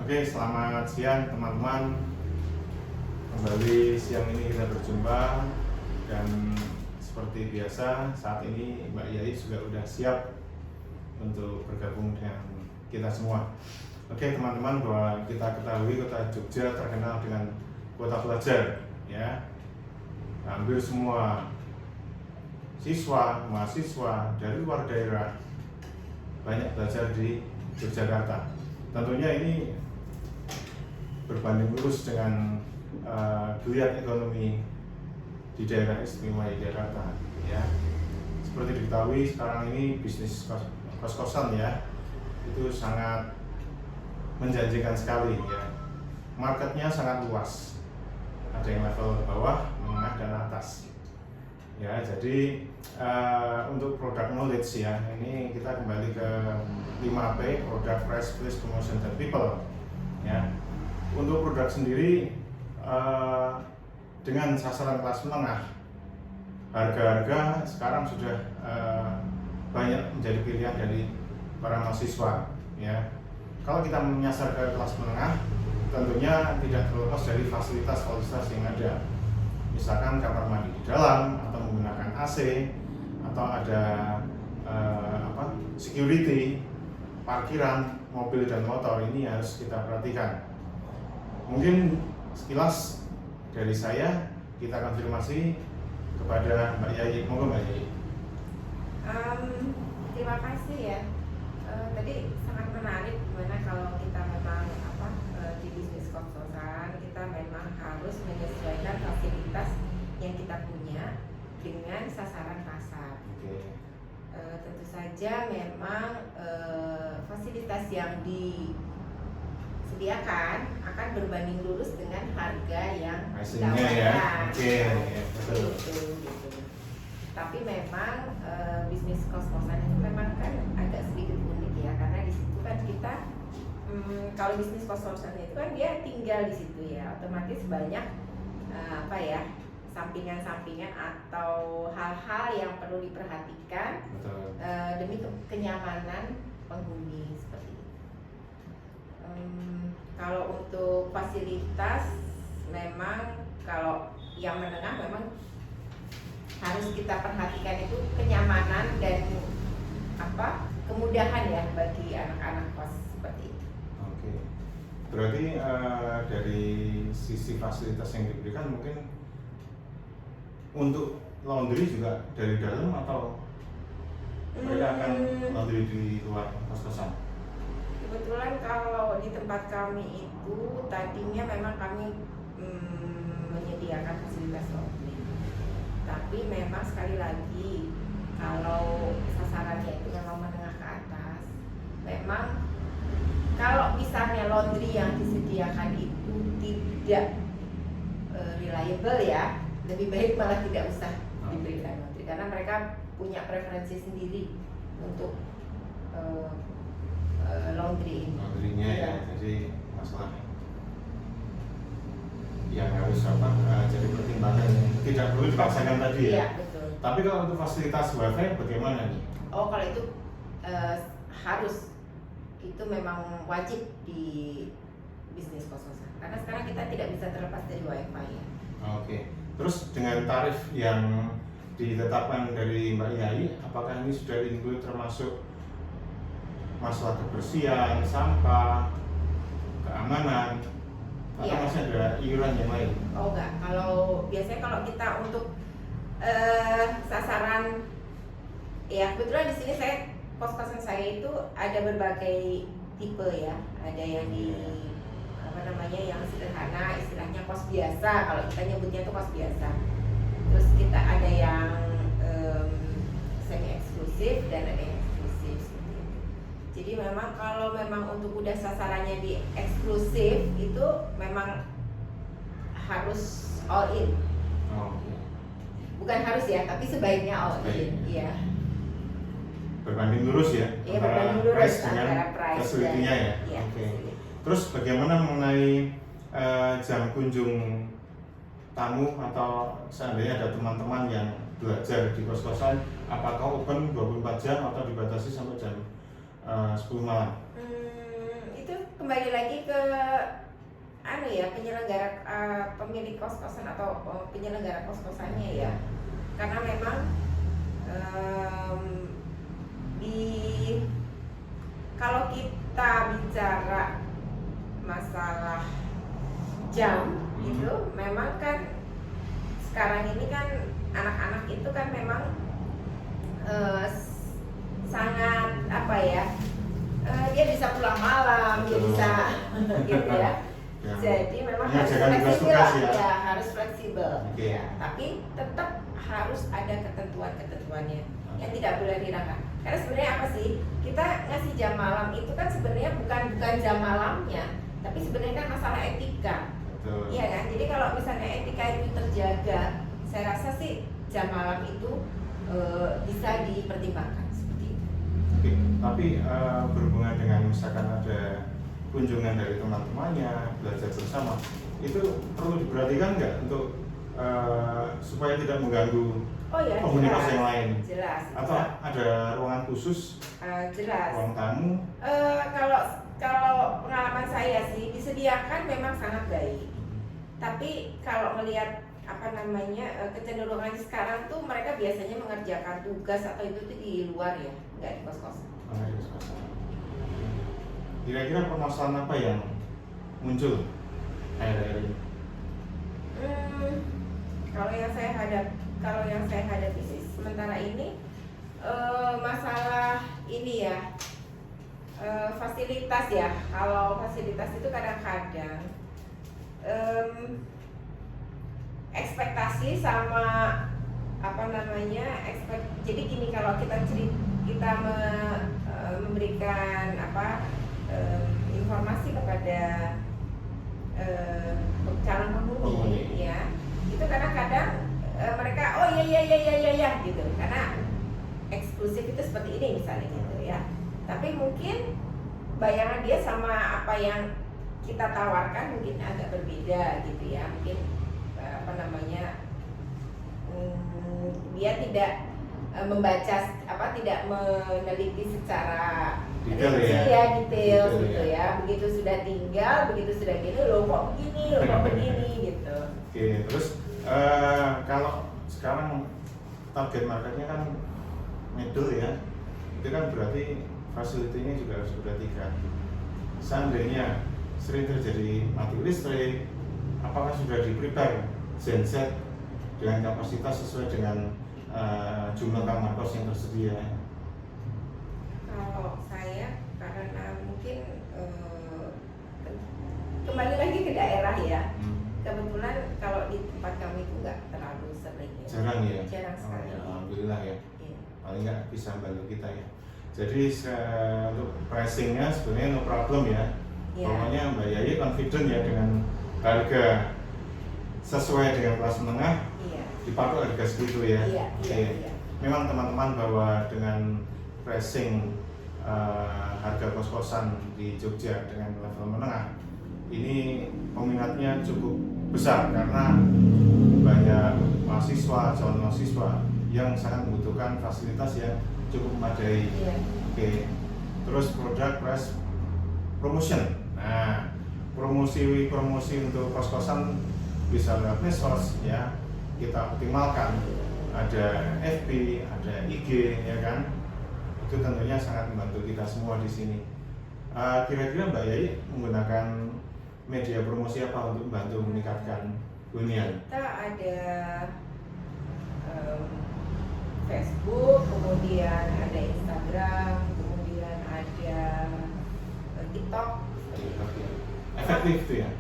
Oke, selamat siang teman-teman. Kembali siang ini kita berjumpa dan seperti biasa saat ini Mbak Yai juga sudah siap untuk bergabung dengan kita semua. Oke teman-teman, bahwa kita ketahui kota Jogja terkenal dengan kota pelajar, ya. Hampir semua siswa, mahasiswa dari luar daerah banyak belajar di Yogyakarta. Tentunya ini berbanding lurus dengan geliat ekonomi di daerah istimewa Yogyakarta, ya. Seperti diketahui sekarang ini bisnis kos-kosan, ya, itu sangat menjanjikan sekali, ya. Marketnya sangat luas, ada yang level bawah, menengah, dan atas, ya. Jadi untuk product knowledge, ya, ini kita kembali ke 5P, product, price, place, promotion, dan people, ya. Untuk produk sendiri dengan sasaran kelas menengah, harga-harga sekarang sudah banyak menjadi pilihan dari para mahasiswa, ya. Kalau kita menyasar ke kelas menengah, tentunya tidak terlepas dari fasilitas-fasilitas yang ada, misalkan kamar mandi di dalam atau menggunakan AC, atau ada security, parkiran mobil dan motor. Ini harus kita perhatikan. Mungkin sekilas dari saya, kita konfirmasi kepada Mbak Yai. Monggo Mbak Yai. Terima kasih, ya. Tadi sangat menarik gimana kalau kita memang di bisnis kos-kosan kita memang harus menyesuaikan fasilitas yang kita punya dengan sasaran pasar. Oke. Tentu saja memang fasilitas yang disediakan akan berbanding lurus dengan harga yang Hasilnya, ya. Oke, betul. Gitu. Tapi memang bisnis kos-kosan itu memang kan agak sedikit unik, ya, karena di situ kan kita kalau bisnis kos-kosan itu kan dia tinggal di situ, ya, otomatis banyak sampingan-sampingan atau hal-hal yang perlu diperhatikan demi kenyamanan penghuni seperti itu. Kalau untuk fasilitas memang kalau yang menengah memang harus kita perhatikan itu kenyamanan dan kemudahan, ya, bagi anak-anak kos seperti itu. Oke. Berarti dari sisi fasilitas yang diberikan mungkin untuk laundry juga dari dalam atau mereka akan laundry di luar kos-kosan? Kebetulan kalau di tempat kami itu tadinya memang kami menyediakan fasilitas laundry. Tapi memang sekali lagi kalau sasarannya itu memang menengah ke atas, memang kalau misalnya laundry yang disediakan itu tidak reliable, ya, lebih baik malah tidak usah diberikan laundry karena mereka punya preferensi sendiri untuk laundry ini. Laundrynya, ya, jadi masalah yang harus jadi pertimbangan tidak perlu dipaksakan tadi, ya. Iya, betul. Tapi kalau untuk fasilitas wifi bagaimana nih? Oh, kalau itu harus, itu memang wajib di bisnis kos-kosan karena sekarang kita tidak bisa terlepas dari wifi, ya. Oke. Terus dengan tarif yang ditetapkan dari Mbak Yai, apakah ini sudah include termasuk masalah kebersihan, sampah, keamanan, atau Iya. masih ada iuran yang lain? Oh, enggak. Biasanya kalau kita untuk sasaran, ya, kebetulan di sini kos-kosan saya itu ada berbagai tipe, ya. Ada yang yang sederhana, istilahnya kos biasa. Kalau kita nyebutnya itu kos biasa. Terus kita ada yang semi eksklusif dan ada yang eksklusif seperti itu. Jadi memang kalau memang untuk udah sasarannya di eksklusif itu memang harus all in. Oke. Bukan harus, ya, tapi sebaiknya all in. Iya. Berbanding lurus, ya, Iya, berbanding lurus price dengan antara price facility-nya, ya. Iya. Oke. Terus bagaimana mengenai jam kunjung tamu atau seandainya ada teman-teman yang belajar di kos-kosan, apakah open 24 jam atau dibatasi sampai jam 10 malam? Itu kembali lagi ke penyelenggara pemilik kos-kosan atau penyelenggara kos-kosannya ya, karena memang kalau kita bicara masalah jam gitu, memang kan sekarang ini kan anak-anak itu kan memang sangat dia bisa pulang malam, dia bisa gitu ya. Jadi memang harus fleksibel harus fleksibel. Ya, tapi tetap harus ada ketentuan-ketentuannya yang tidak boleh dilanggar. Karena sebenarnya apa sih? Kita ngasih jam malam itu kan sebenarnya bukan jam malamnya, tapi sebenarnya kan masalah etika. Iya kan? Jadi kalau misalnya etika itu terjaga, saya rasa sih jam malam itu bisa dipertimbangkan seperti itu. Oke, tapi berhubungan dengan misalkan ada kunjungan dari teman-temannya, belajar bersama, itu perlu diperhatikan nggak untuk supaya tidak mengganggu penghuni kos yang lain? Jelas. Atau ada ruangan khusus? Jelas. Ruang tamu? Kalau pengalaman saya sih disediakan memang sangat baik. Tapi kalau melihat kecenderungan sekarang tuh mereka biasanya mengerjakan tugas atau itu tuh di luar ya, nggak di kos-kosan. Kira-kira permasalahan apa yang muncul akhir-akhir ini? Kalau yang saya hadapi sih sementara ini masalah ini ya, fasilitas ya. Kalau fasilitas itu kadang-kadang ekspektasi sama jadi gini, kalau kita memberikan informasi kepada calon penghuni ya, itu kadang-kadang mereka iya gitu, karena eksklusif itu seperti ini misalnya gitu ya. Tapi mungkin bayangan dia sama apa yang kita tawarkan mungkin agak berbeda gitu ya. Mungkin dia tidak membaca tidak meneliti secara detail gitu ya. Begitu sudah tinggal, begitu sudah gini, loh kok begini gitu. Oke, terus kalau sekarang target marketnya kan middle ya, itu kan berarti fasilitinya juga harus diperhatikan. Seandainya sering terjadi mati listrik, apakah sudah di-prepare genset dengan kapasitas sesuai dengan jumlah kamar kos yang tersedia? Kalau saya karena mungkin kembali lagi ke daerah ya. Kebetulan kalau di tempat kami itu nggak terlalu sering ya. Jarang ya? Jarang sekali. Alhamdulillah ya. Iya. Paling nggak bisa bantu kita ya. Jadi untuk pricingnya sebenarnya no problem ya. Iya. Pokoknya Mbak Yayi confident ya dengan harga sesuai dengan kelas menengah. Iya. Dipatok harga segitu ya. Iya. Iya. Memang teman-teman bahwa dengan pricing harga kos-kosan di Jogja dengan level menengah ini peminatnya cukup besar karena banyak mahasiswa, calon mahasiswa yang sangat membutuhkan fasilitas yang cukup memadai. Iya. Oke. Terus produk price promotion. Nah, promosi untuk kos-kosan bisa lewat medsos ya. Kita optimalkan. Ada FB, ada IG ya kan. Itu tentunya sangat membantu kita semua di sini. Kira-kira Mbak Yayi menggunakan media promosi apa untuk membantu meningkatkan hunian? Kita ada Facebook, kemudian ada Instagram, kemudian ada TikTok. Ya. Efektif tuh ya?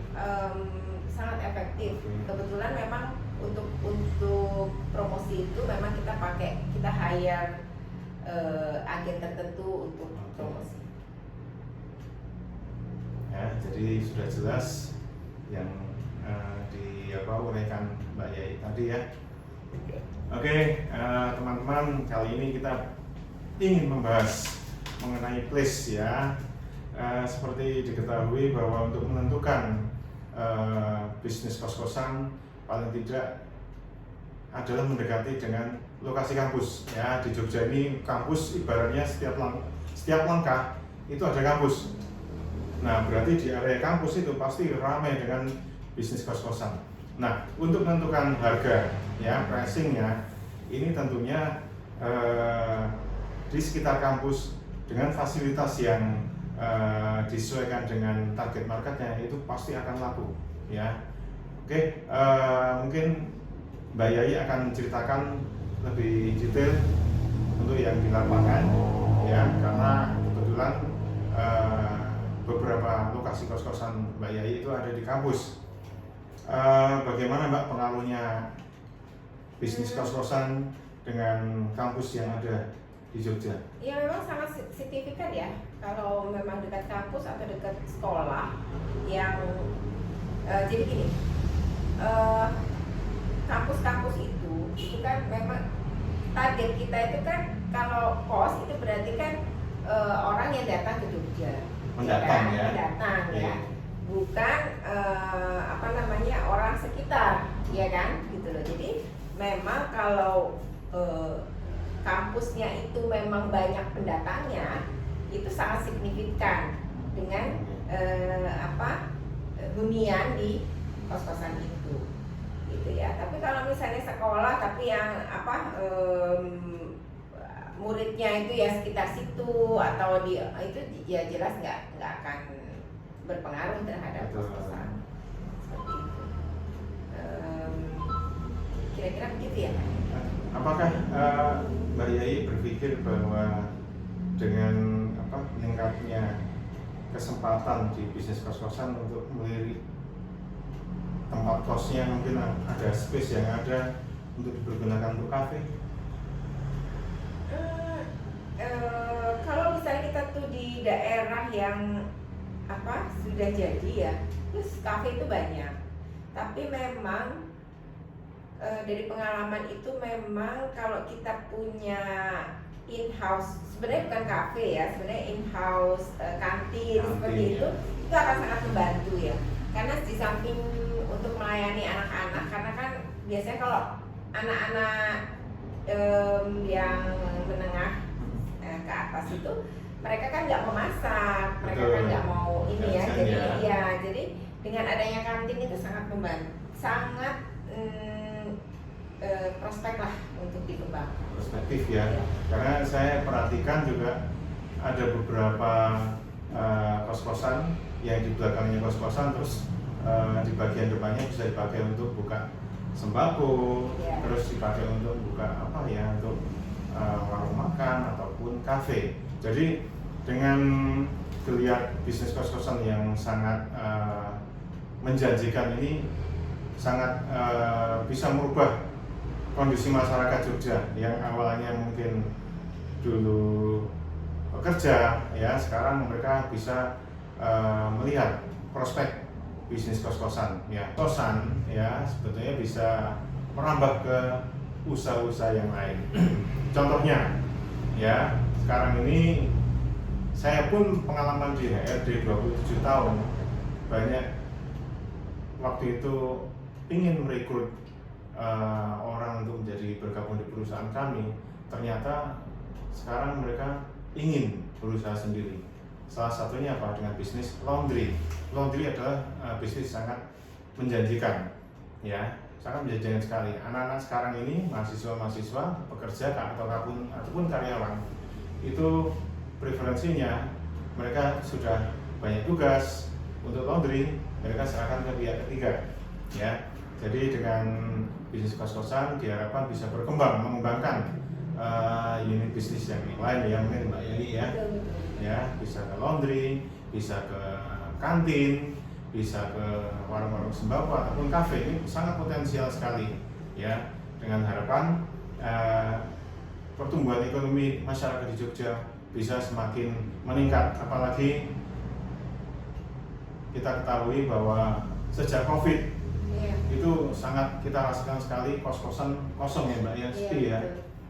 Sangat efektif. Kebetulan memang untuk promosi itu memang kita hire agen tertentu untuk promosi. Ya, jadi sudah jelas yang diuraikan Mbak Yayi tadi ya. Oke, teman-teman, kali ini kita ingin membahas mengenai place ya. Seperti diketahui bahwa untuk menentukan bisnis kos-kosan paling tidak adalah mendekati dengan lokasi kampus ya. Di Jogja ini kampus ibaratnya setiap langkah itu ada kampus. Nah, berarti di area kampus itu pasti ramai dengan bisnis kos-kosan. Nah, untuk menentukan harga, ya pricingnya, ini tentunya di sekitar kampus dengan fasilitas yang disesuaikan dengan target marketnya itu pasti akan laku, ya. Oke, mungkin Mbak Yai akan menceritakan lebih detail untuk yang di lapangan, ya, karena kebetulan beberapa lokasi kos-kosan Mbak Yai itu ada di kampus. Bagaimana Mbak pengaruhnya bisnis kos-kosan dengan kampus yang ada di Jogja? Ya memang sangat signifikan ya, kalau memang dekat kampus atau dekat sekolah yang jadi gini, kampus-kampus itu kan memang target kita itu kan, kalau kos itu berarti kan orang yang datang ke Jogja, Mendatang ya, mendatang ya, bukan orang sekitar, ya kan, gitu loh. Jadi memang kalau kampusnya itu memang banyak pendatangnya, itu sangat signifikan dengan hunian di kos-kosan itu, gitu ya. Tapi kalau misalnya sekolah tapi yang muridnya itu ya sekitar situ atau di itu ya jelas nggak akan berpengaruh terhadap kos-kosan seperti itu. Kira-kira begitu ya Pak? Apakah Mbak Yai berpikir bahwa dengan meningkatnya kesempatan di bisnis kos-kosan untuk melirik tempat kosnya, mungkin ada space yang ada untuk dipergunakan untuk kafe? Kalau misalnya kita tuh di daerah yang sudah jadi ya, terus kafe itu banyak. Tapi memang dari pengalaman itu memang kalau kita punya in-house, sebenarnya bukan kafe ya, sebenarnya in-house kantin seperti itu akan sangat membantu ya. Karena di samping untuk melayani anak-anak, karena kan biasanya kalau anak-anak yang menengah ke atas itu mereka kan nggak mau masak, mereka kan nggak mau ini ya, jadi ya, jadi dengan adanya kantin itu sangat membantu, sangat prospek lah untuk dikembangkan. Perspektif ya, karena saya perhatikan juga ada beberapa kos-kosan yang di belakangnya kos-kosan, terus di bagian depannya bisa dipakai untuk buka sembako, terus dipakai untuk buka untuk warung makan ataupun kafe. Jadi dengan geliat bisnis kos-kosan yang sangat menjanjikan ini, sangat bisa merubah kondisi masyarakat Jogja yang awalnya mungkin dulu bekerja, ya sekarang mereka bisa melihat prospek bisnis kos-kosan, ya kosan ya sebetulnya bisa merambah ke usaha-usaha yang lain. Contohnya ya, sekarang ini saya pun pengalaman di HRD 27 tahun, banyak waktu itu ingin merekrut orang untuk menjadi bergabung di perusahaan kami. Ternyata sekarang mereka ingin berusaha sendiri. Salah satunya dengan bisnis laundry. Laundry adalah bisnis sangat menjanjikan, ya sangat menjanjikan sekali. Anak-anak sekarang ini, mahasiswa-mahasiswa, pekerja ataupun karyawan, itu preferensinya mereka sudah banyak tugas untuk laundry, mereka serahkan ke pihak ketiga, ya. Jadi dengan bisnis kos-kosan diharapkan bisa mengembangkan unit bisnis yang lain ya, mungkin Mbak Yai ya, bisa ke laundry, bisa ke kantin, bisa ke warung-warung sembako ataupun kafe. Ini sangat potensial sekali ya, dengan harapan pertumbuhan ekonomi masyarakat di Jogja bisa semakin meningkat. Apalagi kita ketahui bahwa sejak COVID itu sangat kita rasakan sekali kos-kosan kosong ya Mbak ya, ya.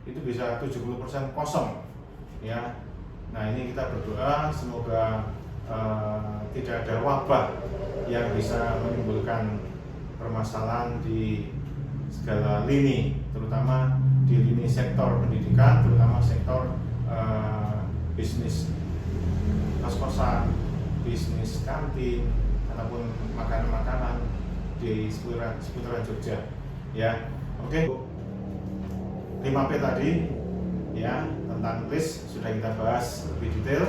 Itu bisa 70% kosong ya. Nah ini kita berdoa semoga tidak ada wabah yang bisa menimbulkan permasalahan di segala lini, terutama di lini sektor pendidikan, terutama sektor bisnis kos-kosan bisnis kantin ataupun makanan-makanan di seputaran Jogja ya. Oke, 5P tadi ya, tentang list sudah kita bahas lebih detail,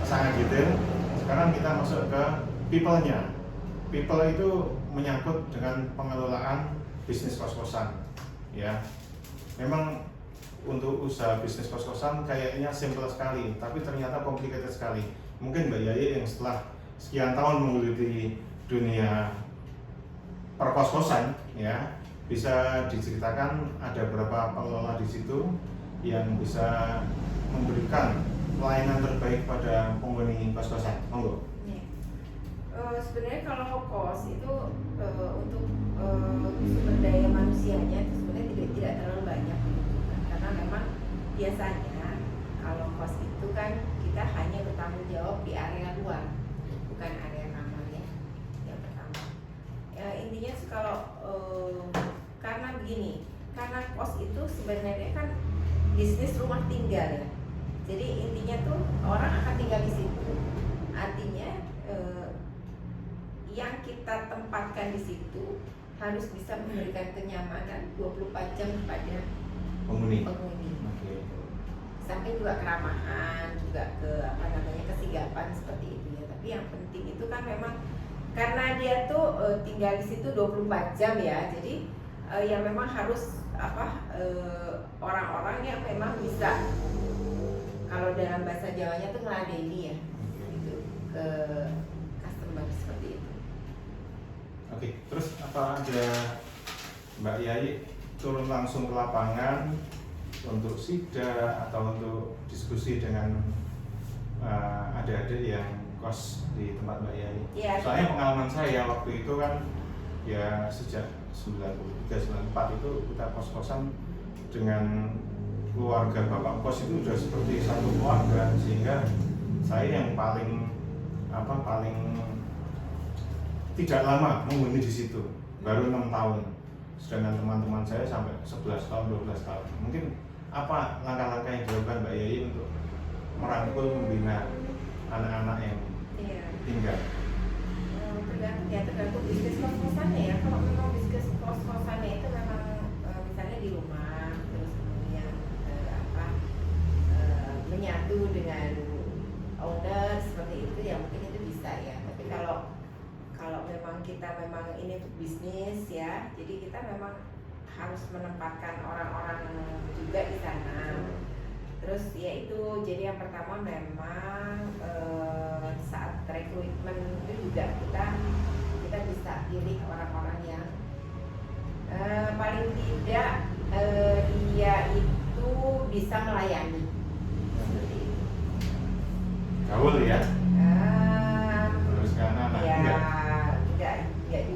sangat detail. Sekarang kita masuk ke people-nya. People itu menyangkut dengan pengelolaan bisnis kos-kosan ya. Memang untuk usaha bisnis kos-kosan kayaknya simple sekali, tapi ternyata complicated sekali. Mungkin Mbak Yayi yang setelah sekian tahun menggeluti dunia perkos-kosan ya, bisa diceritakan ada berapa pengelola di situ yang bisa memberikan pelayanan terbaik pada penghuni kos-kosan. Monggo. Sebenarnya kalau kos itu untuk sumber daya manusianya itu sebenarnya tidak terlalu banyak, karena memang biasanya kalau kos itu kan kita hanya bertanggung jawab di area luar, bukan area kamar ya. Yang pertama, intinya kalau karena begini, karena kos itu sebenarnya kan bisnis rumah tinggal ya. Jadi intinya tuh orang akan tinggal di situ. Artinya yang kita tempatkan di situ harus bisa memberikan kenyamanan 24 jam kepada penghuni. Okay. Sampai juga keramahan, juga ke kesigapan seperti itu ya. Tapi yang penting itu kan memang karena dia tuh tinggal di situ 24 jam ya. Jadi yang memang harus orang-orang yang memang bisa, kalau dalam bahasa Jawanya tuh ngeladeni ya, gitu ke customer seperti itu. Oke, terus apa ada Mbak Yayi turun langsung ke lapangan untuk sida atau untuk diskusi dengan adik-adik yang kos di tempat Mbak Yayi? Ya, soalnya pengalaman saya waktu itu kan ya sejak 93-94 itu kita kos-kosan dengan keluarga bapak kos itu udah seperti satu keluarga, sehingga saya yang paling tidak lama menghuni di situ, baru 6 tahun, sedangkan teman-teman saya sampai 11 tahun, 12 tahun. Mungkin apa langkah-langkah yang dilakukan Mbak Yayi untuk merangkul membina anak-anak yang tinggal? Tergantung bisnis kos-kosannya ya. Kalau memang bisnis kos-kosannya itu memang misalnya di rumah, terus kemudian menyatu dengan owner seperti itu ya, mungkin itu bisa ya. Tapi kalau memang kita memang ini untuk bisnis ya, jadi kita memang harus menempatkan orang-orang juga di sana. Terus ya itu, jadi yang pertama memang saat rekrutmen itu juga kita bisa pilih orang-orang yang paling tidak dia itu bisa melayani. Seperti itu. Gaul ya? Terus kanan ya, enggak juga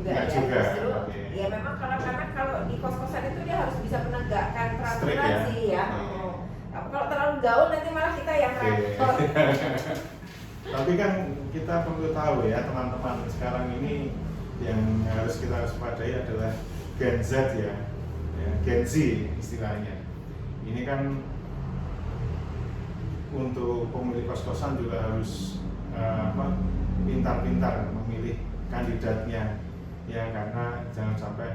enggak ya. Juga. Justru Okay. ya memang kalau di kos-kosan itu dia harus bisa menegakkan peraturan ya? sih ya. Kalau terlalu gaul nanti malah kita yang repot. Tapi kan kita perlu tahu ya teman-teman, sekarang ini yang harus kita waspadai adalah Gen Z ya, Gen Z istilahnya. Ini kan untuk pemilik kos-kosan juga harus pintar-pintar memilih kandidatnya ya, karena jangan sampai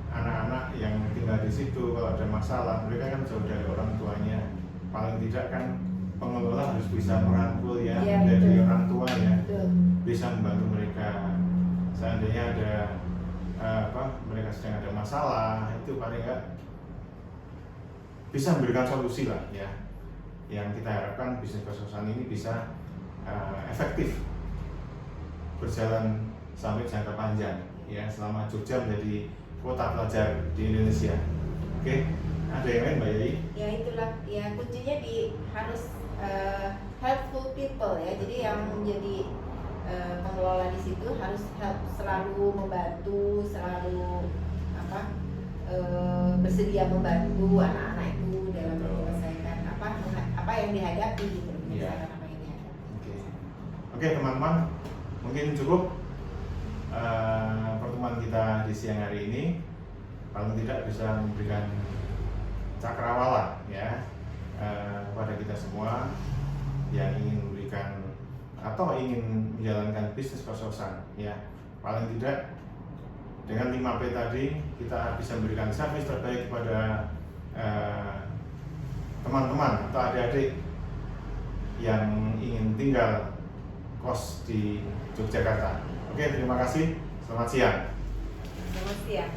anak-anak yang tinggal di situ kalau ada masalah, mereka kan jauh dari orang tuanya. Paling tidak kan pengelola harus bisa merangkul ya, dari orang tua ya, bisa membantu mereka. Seandainya ada mereka sedang ada masalah, itu paling nggak bisa memberikan solusi lah ya. Yang kita harapkan bisnis kos-kosan ini bisa efektif berjalan sampai jangka panjang ya, selama Jogja menjadi kota pelajar di Indonesia. Oke, ada yang lain Mbak Yayi? Ya itulah ya, kuncinya harus helpful people ya. Jadi yang menjadi pengelola di situ harus selalu membantu, selalu bersedia membantu anak-anak itu dalam menyelesaikan apa yang dihadapi gitu. Yeah. Apa yang dihadapi. Oke, teman-teman, mungkin cukup pertemuan kita di siang hari ini. Paling tidak bisa memberikan cakrawala ya kepada kita semua yang ingin memberikan atau ingin menjalankan bisnis kos-kosan ya, paling tidak dengan 5P tadi kita bisa memberikan servis terbaik kepada teman-teman atau adik-adik yang ingin tinggal kos di Yogyakarta. Oke, terima kasih. Selamat siang. Selamat siang.